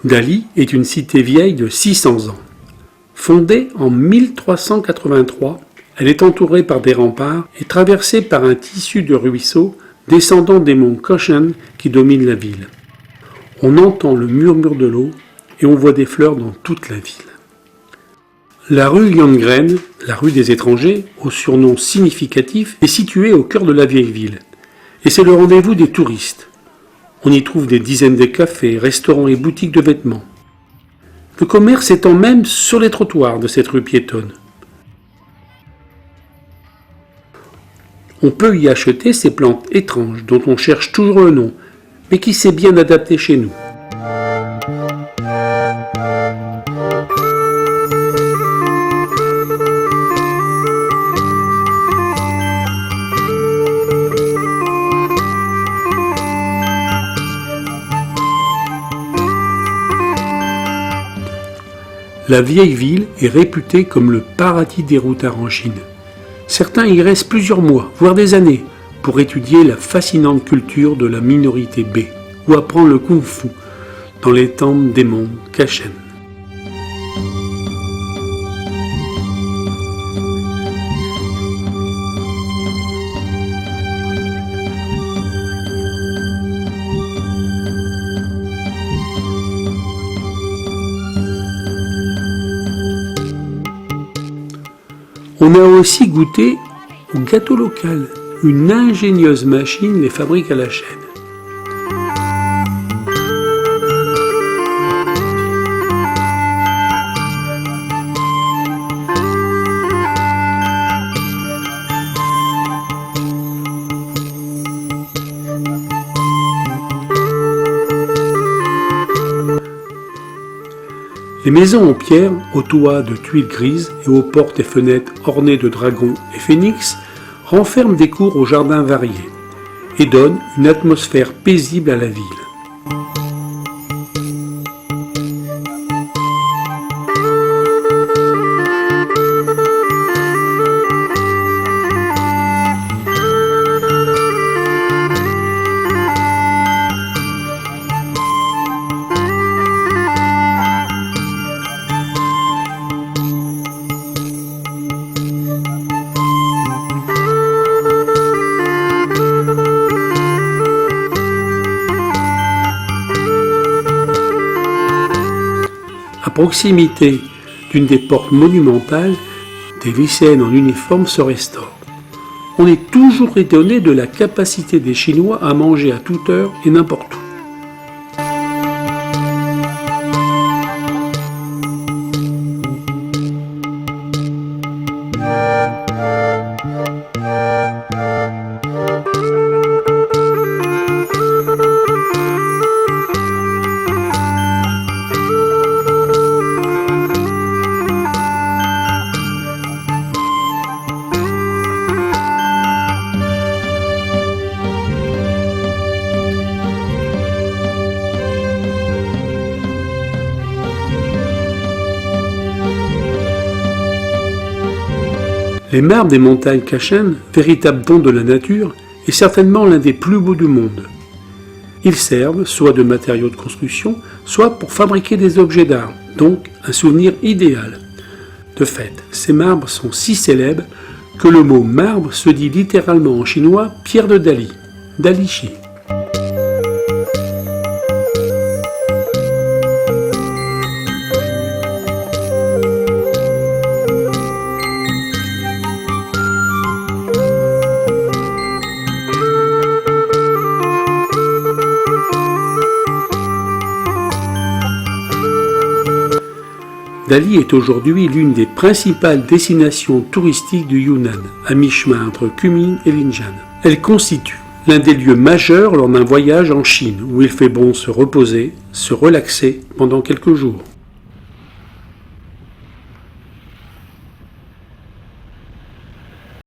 Dali est une cité vieille de 600 ans. Fondée en 1383, elle est entourée par des remparts et traversée par un tissu de ruisseaux descendant des monts Koshen qui dominent la ville. On entend le murmure de l'eau et on voit des fleurs dans toute la ville. La rue Lundgren, la rue des étrangers, au surnom significatif, est située au cœur de la vieille ville. Et c'est le rendez-vous des touristes. On y trouve des dizaines de cafés, restaurants et boutiques de vêtements. Le commerce s'étend même sur les trottoirs de cette rue piétonne. On peut y acheter ces plantes étranges dont on cherche toujours le nom, mais qui s'est bien adapté chez nous. La vieille ville est réputée comme le paradis des routards en Chine. Certains y restent plusieurs mois, voire des années, pour étudier la fascinante culture de la minorité B, ou apprendre le kung-fu dans les temples des monts Kashen. On a aussi goûté au gâteau local. Une ingénieuse machine les fabrique à la chaîne. Les maisons en pierre, aux toits de tuiles grises et aux portes et fenêtres ornées de dragons et phénix, renferment des cours aux jardins variés et donnent une atmosphère paisible à la ville. À proximité d'une des portes monumentales, des lycéennes en uniforme se restaurent. On est toujours étonné de la capacité des Chinois à manger à toute heure et n'importe où. Les marbres des montagnes Kashen, véritable don de la nature, est certainement l'un des plus beaux du monde. Ils servent soit de matériaux de construction, soit pour fabriquer des objets d'art, donc un souvenir idéal. De fait, ces marbres sont si célèbres que le mot marbre se dit littéralement en chinois pierre de Dali, Dalichi. Dali est aujourd'hui l'une des principales destinations touristiques du Yunnan, à mi-chemin entre Kunming et Linjiang. Elle constitue l'un des lieux majeurs lors d'un voyage en Chine, où il fait bon se reposer, se relaxer pendant quelques jours.